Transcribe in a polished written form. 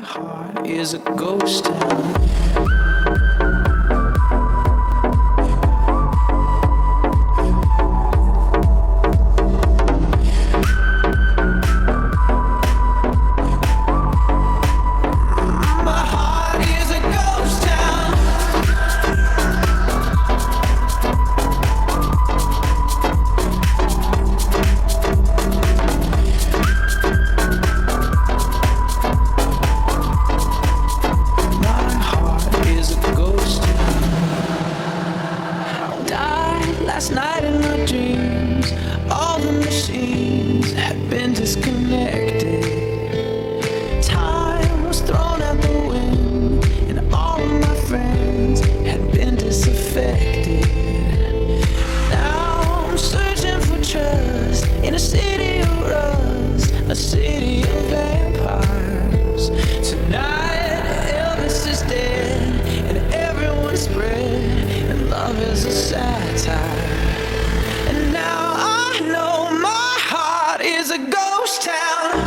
heart is a ghost town. Last night in my dreams, all the machines had been disconnected. Time was thrown out the wind, and all of my friends had been disaffected. Now I'm searching for trust in a city of rust, a city of vampires. Tonight Elvis is dead, and everyone's spread, and love is a satire. And now I know my heart is a ghost town.